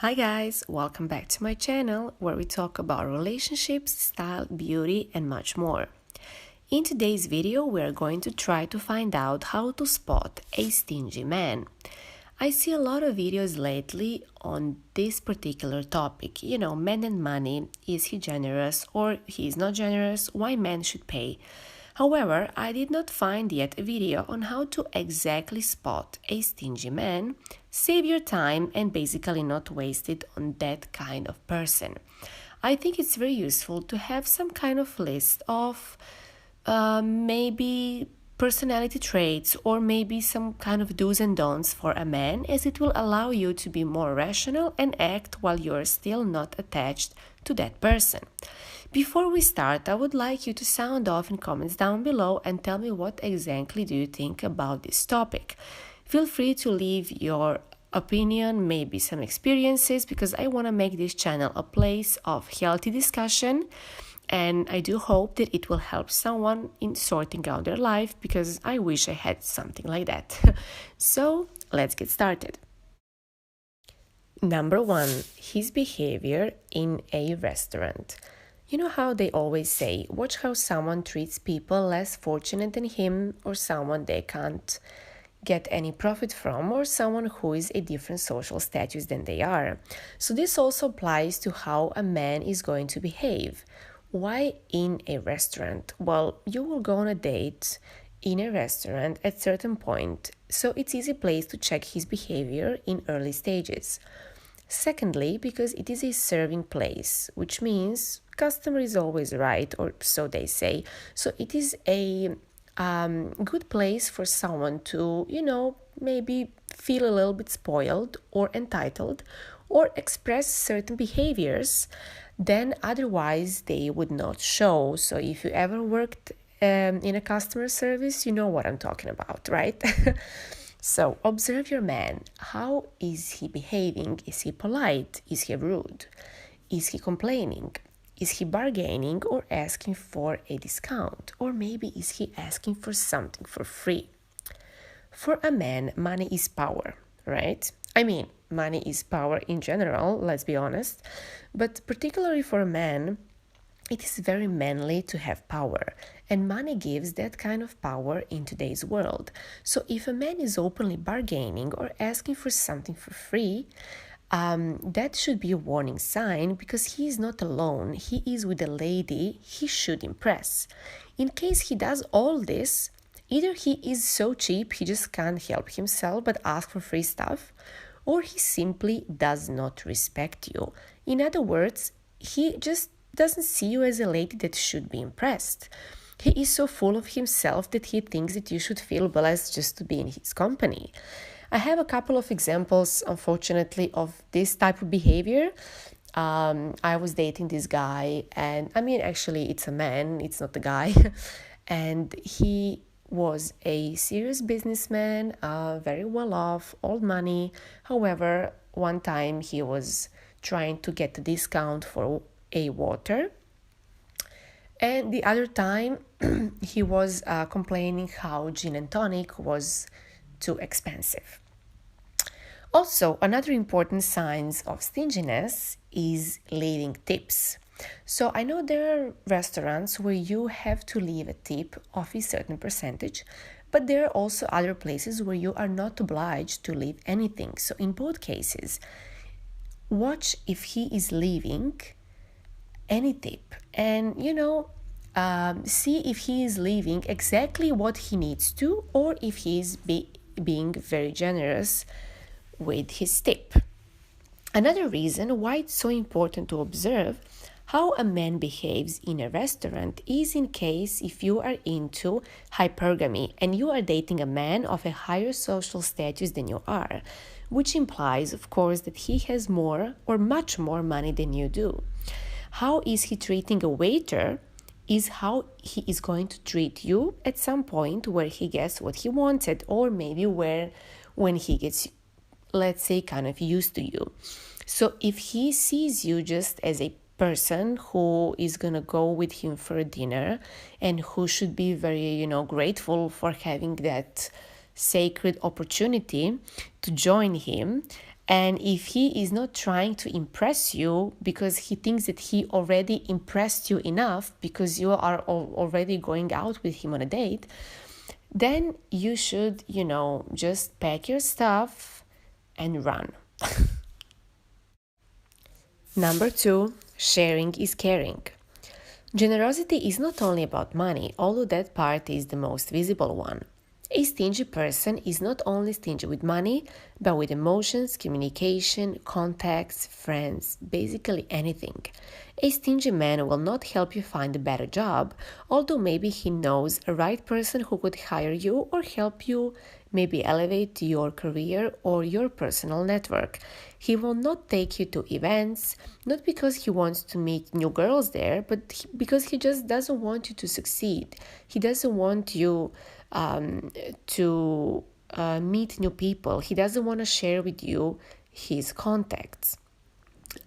Hi guys, welcome back to my channel where we talk about relationships, style, beauty and much more. In today's video, we are going to try to find out how to spot a stingy man. I see a lot of videos lately on this particular topic. Men and money. Is he generous or he is not generous? Why men should pay? However, I did not find yet a video on how to exactly spot a stingy man, save your time, and basically not waste it on that kind of person. I think it's very useful to have some kind of list of maybe personality traits or maybe some kind of do's and don'ts for a man, as it will allow you to be more rational and act while you're still not attached to that person. Before we start, I would like you to sound off in comments down below and tell me what exactly do you think about this topic. Feel free to leave your opinion, maybe some experiences, because I want to make this channel a place of healthy discussion, and I do hope that it will help someone in sorting out their life, because I wish I had something like that. So let's get started. Number 1, his behavior in a restaurant. You know how they always say, watch how someone treats people less fortunate than him, or someone they can't get any profit from, or someone who is a different social status than they are. So this also applies to how a man is going to behave. Why in a restaurant? Well, you will go on a date in a restaurant at certain point, so it's easy place to check his behavior in early stages. Secondly, because it is a serving place, which means customer is always right, or so they say. So it is a good place for someone to, maybe feel a little bit spoiled or entitled or express certain behaviors then otherwise they would not show. So if you ever worked in a customer service, you know what I'm talking about, right? So observe your man. How is he behaving? Is he polite? Is he rude? Is he complaining? Is he bargaining or asking for a discount? Or maybe is he asking for something for free? For a man, money is power, right? I mean, money is power in general, let's be honest. But particularly for a man, it is very manly to have power, and money gives that kind of power in today's world. So if a man is openly bargaining or asking for something for free, that should be a warning sign, because he is not alone. He is with a lady he should impress. In case he does all this, either he is so cheap he just can't help himself but ask for free stuff, or he simply does not respect you. In other words, he just doesn't see you as a lady that should be impressed. He is so full of himself that he thinks that you should feel blessed just to be in his company. I have a couple of examples, unfortunately, of this type of behavior. I was dating this guy, and actually it's a man, it's not a guy. And he was a serious businessman, very well off, old money. However, one time he was trying to get a discount for a water, and the other time he was complaining how gin and tonic was too expensive. Also, another important sign of stinginess is leaving tips. So I know there are restaurants where you have to leave a tip of a certain percentage, but there are also other places where you are not obliged to leave anything. So in both cases, watch if he is leaving any tip, and see if he is leaving exactly what he needs to, or if he is being very generous with his tip. Another reason why it's so important to observe how a man behaves in a restaurant is in case if you are into hypergamy and you are dating a man of a higher social status than you are, which implies, of course, that he has more or much more money than you do. How is he treating a waiter is how he is going to treat you at some point where he gets what he wanted, or maybe when he gets, let's say, kind of used to you. So if he sees you just as a person who is going to go with him for a dinner and who should be very, grateful for having that sacred opportunity to join him, And if he is not trying to impress you because he thinks that he already impressed you enough because you are already going out with him on a date, then you should, just pack your stuff and run. Number 2, sharing is caring. Generosity is not only about money, although that part is the most visible one. A stingy person is not only stingy with money, but with emotions, communication, contacts, friends, basically anything. A stingy man will not help you find a better job, although maybe he knows a right person who could hire you or help you maybe elevate your career or your personal network. He will not take you to events, not because he wants to meet new girls there, but because he just doesn't want you to succeed. He doesn't want you to meet new people. He doesn't want to share with you his contacts.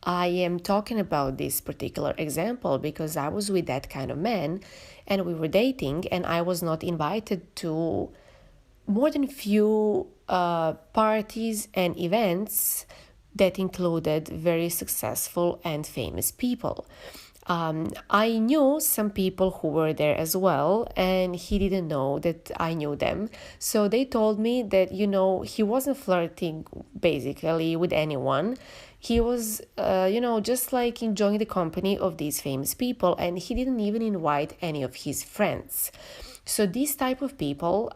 I am talking about this particular example because I was with that kind of man and we were dating, and I was not invited to more than few parties and events that included very successful and famous people. I knew some people who were there as well, and he didn't know that I knew them. So they told me that, he wasn't flirting basically with anyone. He was, just like enjoying the company of these famous people, and he didn't even invite any of his friends. So these type of people,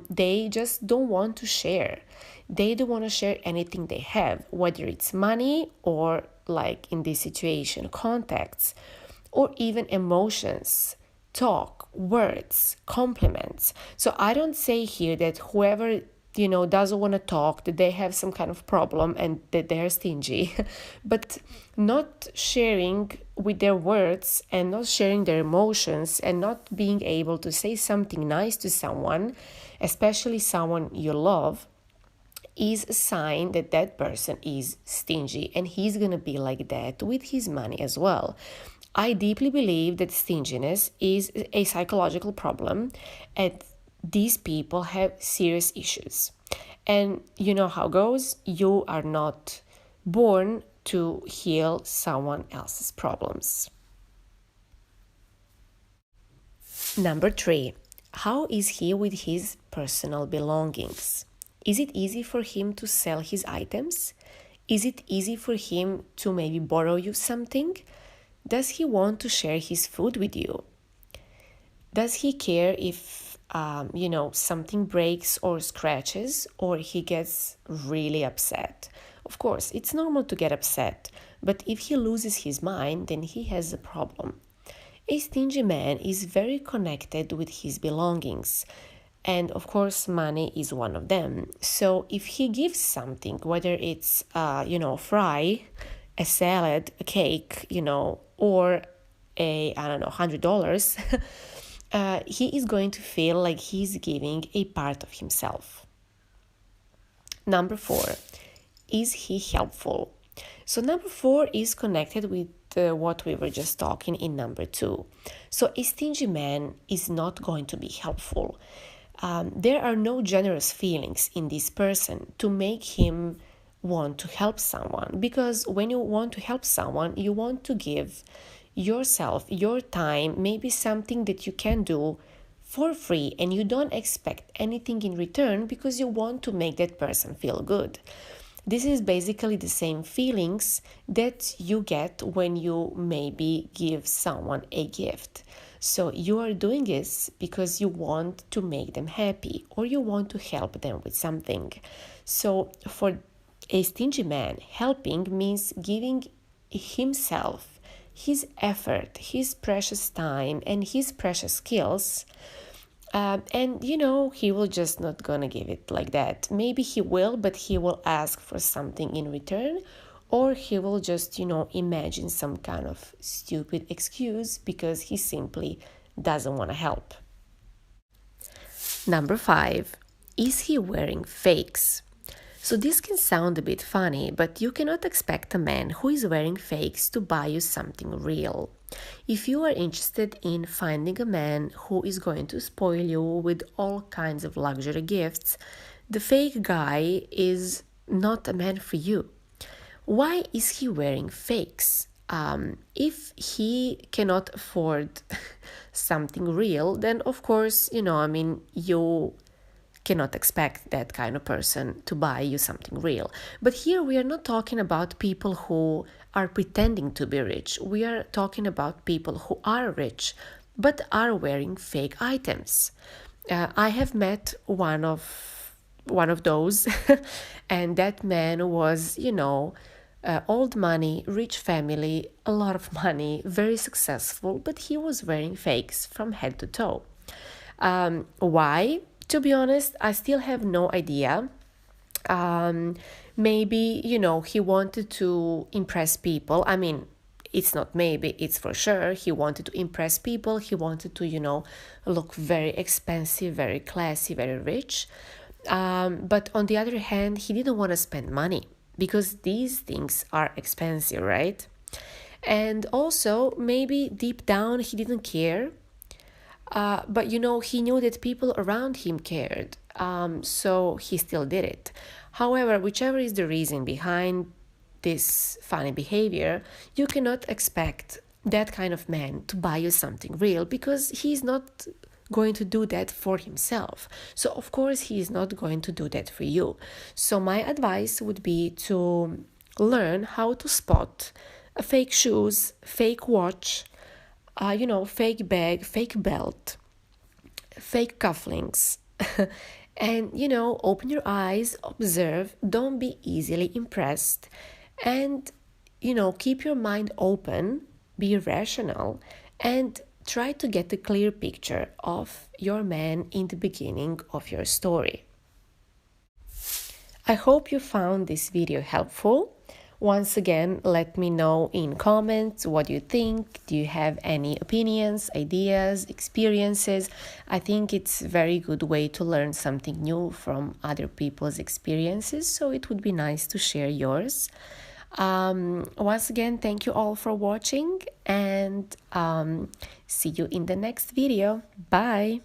they just don't want to share. They don't want to share anything they have, whether it's money or, like in this situation, contacts, or even emotions, talk, words, compliments. So I don't say here that whoever doesn't want to talk, that they have some kind of problem and that they're stingy, but not sharing with their words and not sharing their emotions and not being able to say something nice to someone, especially someone you love, is a sign that that person is stingy, and he's going to be like that with his money as well. I deeply believe that stinginess is a psychological problem, and these people have serious issues. And you know how it goes. You are not born to heal someone else's problems. Number 3, how is he with his personal belongings? Is it easy for him to sell his items? Is it easy for him to maybe borrow you something? Does he want to share his food with you? Does he care if, something breaks or scratches, or he gets really upset? Of course, it's normal to get upset, but if he loses his mind, then he has a problem. A stingy man is very connected with his belongings. And of course, money is one of them. So if he gives something, whether it's, fry, a salad, a cake, or $100, he is going to feel like he's giving a part of himself. Number 4, is he helpful? So number 4 is connected with what we were just talking in number 2. So a stingy man is not going to be helpful. There are no generous feelings in this person to make him want to help someone, because when you want to help someone, you want to give yourself, your time, maybe something that you can do for free, and you don't expect anything in return because you want to make that person feel good. This is basically the same feelings that you get when you maybe give someone a gift. So you are doing this because you want to make them happy, or you want to help them with something. So for a stingy man, helping means giving himself, his effort, his precious time, and his precious skills. And he will just not gonna give it like that. Maybe he will, but he will ask for something in return, or he will just, imagine some kind of stupid excuse because he simply doesn't want to help. Number 5, is he wearing fakes? So this can sound a bit funny, but you cannot expect a man who is wearing fakes to buy you something real. If you are interested in finding a man who is going to spoil you with all kinds of luxury gifts, the fake guy is not a man for you. Why is he wearing fakes? If he cannot afford something real, then of course, you cannot expect that kind of person to buy you something real. But here we are not talking about people who are pretending to be rich. We are talking about people who are rich but are wearing fake items. I have met one of those, and that man was, old money, rich family, a lot of money, very successful, but he was wearing fakes from head to toe. Why? To be honest, I still have no idea. Maybe, he wanted to impress people. I mean, it's not maybe, it's for sure. He wanted to impress people. He wanted to, look very expensive, very classy, very rich. But on the other hand, he didn't want to spend money because these things are expensive, right? And also, maybe deep down, he didn't care. But he knew that people around him cared, so he still did it. However, whichever is the reason behind this funny behavior, you cannot expect that kind of man to buy you something real because he's not going to do that for himself. So, of course, he is not going to do that for you. So, my advice would be to learn how to spot a fake shoes, fake watch, fake bag, fake belt, fake cufflinks. And, open your eyes, observe, don't be easily impressed, and, keep your mind open, be rational, and try to get a clear picture of your man in the beginning of your story. I hope you found this video helpful. Once again, let me know in comments what you think. Do you have any opinions, ideas, experiences? I think it's a very good way to learn something new from other people's experiences, so it would be nice to share yours. Once again, thank you all for watching, and see you in the next video. Bye!